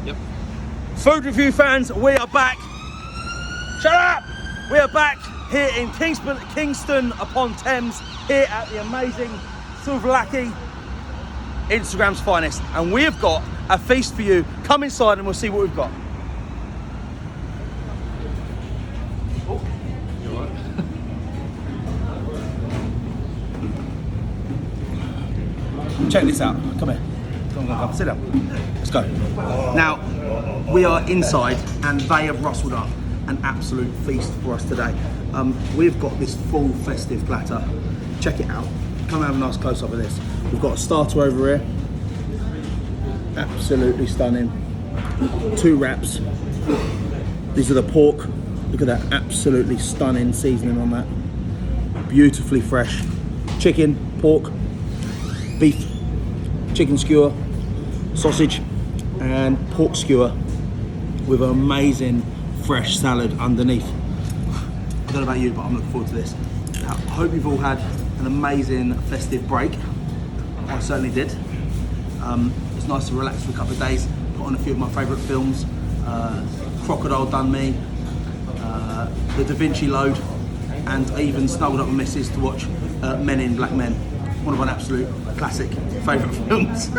Yep. Food review fans, we are back. Shut up! We are back here in Kingston upon Thames, here at the amazing Souvlaki, Instagram's finest. And we have got a feast for you. Come inside and we'll see what we've got. Oh. You all right? Check this out. Come here. Come. Sit down. Let's go. Now, we are inside and they have rustled up an absolute feast for us today. We've got this full festive platter. Check it out. Come and have a nice close up of this. We've got a starter over here. Absolutely stunning. 2 wraps. These are the pork. Look at that, absolutely stunning seasoning on that. Beautifully fresh. Chicken, pork, beef, chicken skewer, sausage, and pork skewer with an amazing fresh salad underneath. I don't know about you, but I'm looking forward to this. I hope you've all had an amazing festive break. I certainly did. It's nice to relax for a couple of days, put on a few of my favourite films. Crocodile done me, the Da Vinci Load, and I even snuggled up with Mrs. to watch Men in Black Men, one of my absolute classic favourite films.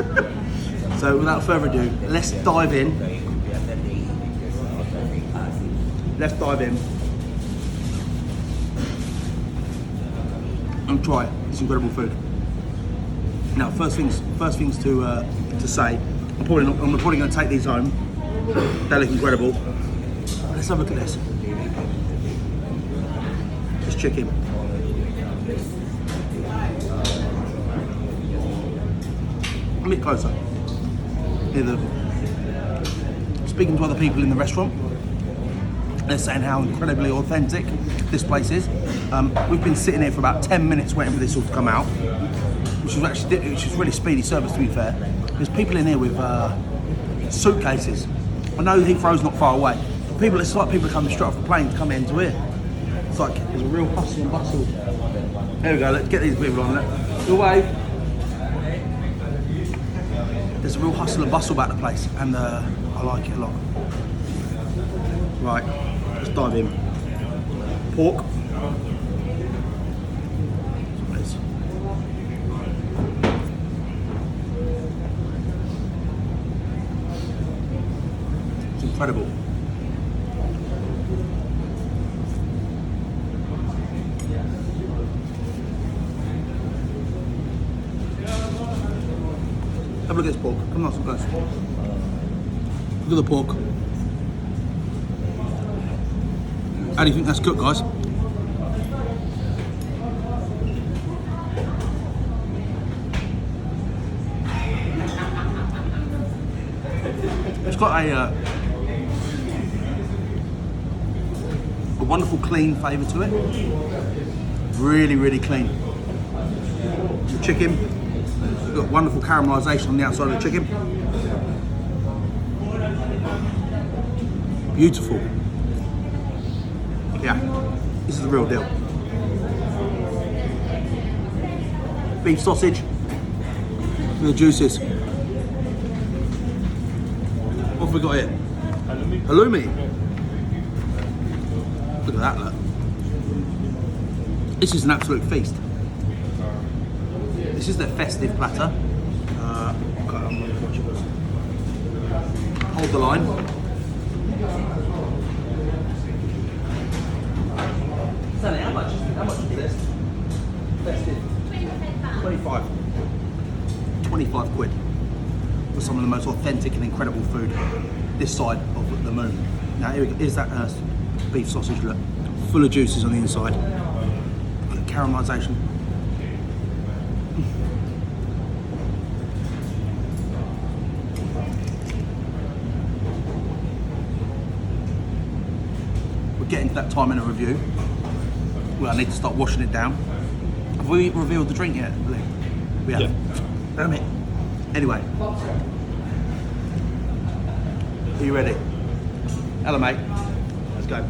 So without further ado, let's dive in. And try this incredible food. Now, first things to say. I'm probably going to take these home. They look incredible. Let's have a look at this. This chicken. A bit closer. Speaking to other people in the restaurant, they're saying how incredibly authentic this place is. We've been sitting here for about 10 minutes waiting for this all to come out, which was really speedy service, to be fair. There's people in here with suitcases. I know Heathrow's not far away. It's like people coming straight off the plane to come into here. It's like there's a real hustle and bustle. There we go. Let's get these people on it. Good way. There's a real hustle and bustle about the place, and I like it a lot. Right, let's dive in. Pork. It's incredible. Have a look at this pork. Come nice and close. Look at the pork. How do you think that's cooked, guys? It's got a wonderful clean flavour to it. Really, really clean. The chicken. Got wonderful caramelisation on the outside of the chicken. Beautiful. Yeah, this is the real deal. Beef sausage with the juices. What have we got here? Halloumi. Look at that, look. This is an absolute feast. This is their festive platter. Hold the line. Sally, how much is this? Festive. 25. 25 quid. For some of the most authentic and incredible food this side of the moon. Now here we go. Here's that beef sausage, look. Full of juices on the inside. Caramelisation. Getting to that time in a review where I need to start washing it down. Have we revealed the drink yet, Lee? We haven't. Yeah. Damn it. Anyway. Are you ready? Hello, mate. Let's go.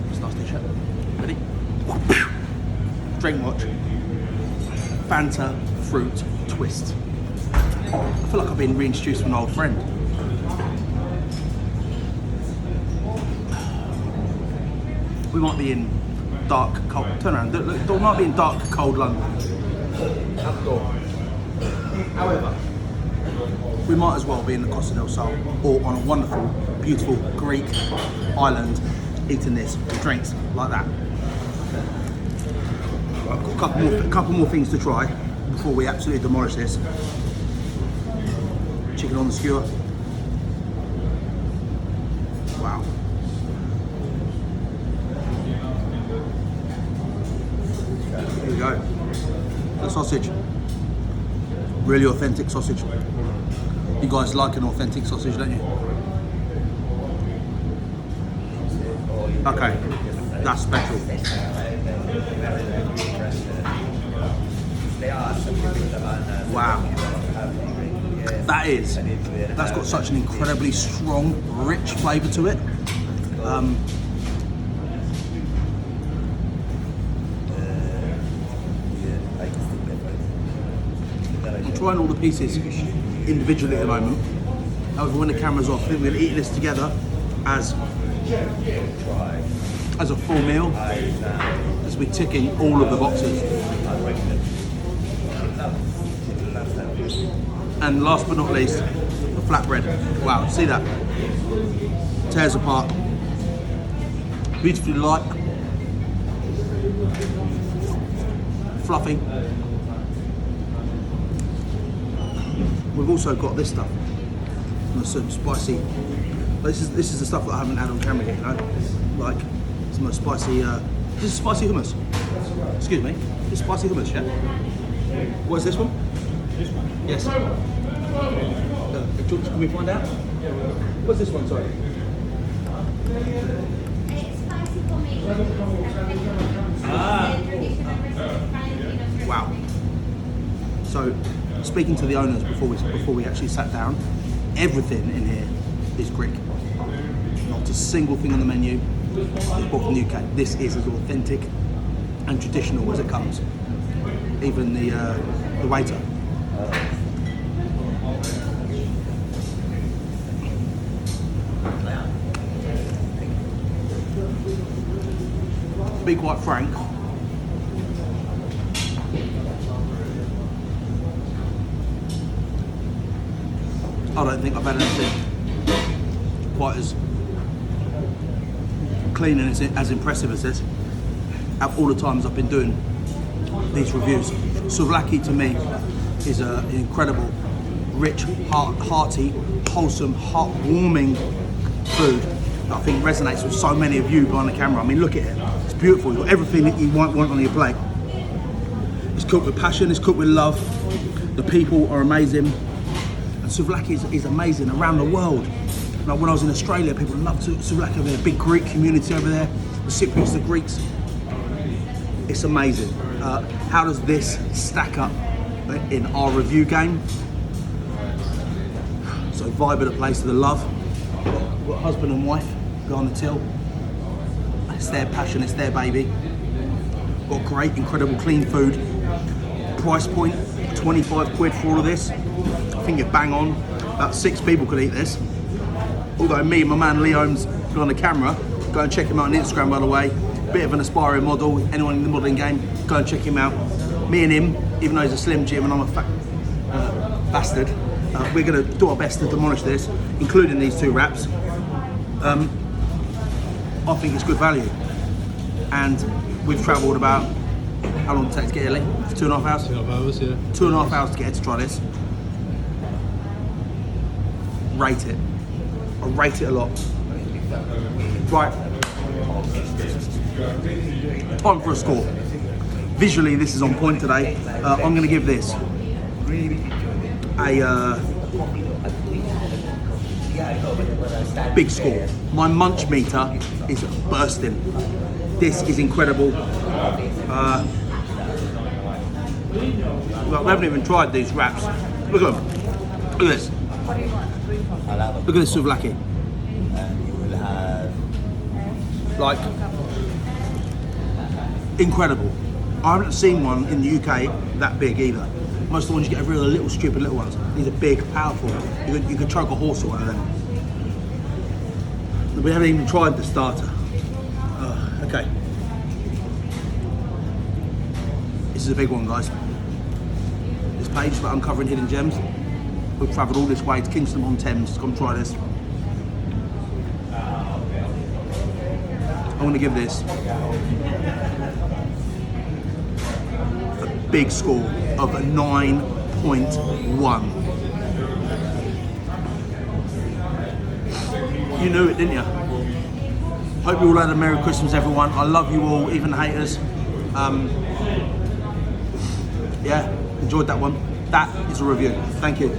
It's a nice t-shirt. Ready? Drink watch. Fanta fruit twist. I feel like I've been reintroduced to an old friend. We might be in dark, cold. Turn around. We might be in dark, cold London. However, we might as well be in the Costa del Sol or on a wonderful, beautiful Greek island eating this with drinks like that. I've got a couple more things to try before we absolutely demolish this. Chicken on the skewer. Wow. Here we go. The sausage. Really authentic sausage. You guys like an authentic sausage, don't you? Okay, that's special. Wow. That's got such an incredibly strong, rich flavour to it. I'm trying all the pieces individually at the moment. However, when the camera's off, I think we're going to eat this together as a full meal, as we're ticking all of the boxes. And last but not least, the flatbread. Wow, see that? Tears apart. Beautifully light. Fluffy. We've also got this stuff. Some spicy. This is the stuff that I haven't had on camera yet, you know? Like some of the spicy. This is spicy hummus. Excuse me. This is spicy hummus, yeah? What is this one? This one? Yes. Can we find out? What's this one, sorry? Wow. So, speaking to the owners before we actually sat down, everything in here is Greek. Not a single thing on the menu is bought from the UK. This is as authentic and traditional as it comes. Even the waiter. To be quite frank, I don't think I've had anything quite as clean and as impressive as this at all the times I've been doing these reviews. Souvlaki to me is an incredible, rich, hearty, wholesome, heartwarming food that I think resonates with so many of you behind the camera. I mean, look at it. It's beautiful. You've got everything that you want on your plate. It's cooked with passion. It's cooked with love. The people are amazing. And Souvlaki is amazing around the world. Like when I was in Australia, people loved Souvlaki over there. Big Greek community over there. The Cypriots, the Greeks. It's amazing. How does this stack up in our review game? So vibe at a place of the love. We've got husband and wife behind the till. It's their passion, it's their baby. Got great, incredible, clean food. Price point, 25 quid for all of this. I think you're bang on. About 6 people could eat this. Although me and my man Leo's on the camera, go and check him out on Instagram, by the way. Bit of an aspiring model. Anyone in the modelling game, go and check him out. Me and him, even though he's a Slim Jim and I'm a fat bastard, we're going to do our best to demolish this, including these 2 wraps. I think it's good value. And we've travelled about, how long did it take to get here, Lee? 2.5 hours? 2.5 hours, yeah. 2.5 hours to get here to try this. Rate it. I rate it a lot. Right. Time for a score. Visually, this is on point today. I'm going to give this a big score. My munch meter is bursting. This is incredible. Well, we haven't even tried these wraps. Look at them. Look at this. Look at this souvlaki. Like, incredible. I haven't seen one in the UK that big either. Most of the ones you get are really little, stupid little ones. These are big, powerful. You could choke a horse or one of them. We haven't even tried the starter. Okay. This is a big one, guys. This page about uncovering hidden gems. We've travelled all this way to Kingston on Thames to come try this. I'm going to give this a big score of a 9.1. You knew it, didn't you? Hope you all had a Merry Christmas, everyone. I love you all, even the haters. Yeah, enjoyed that one. That is a review. Thank you.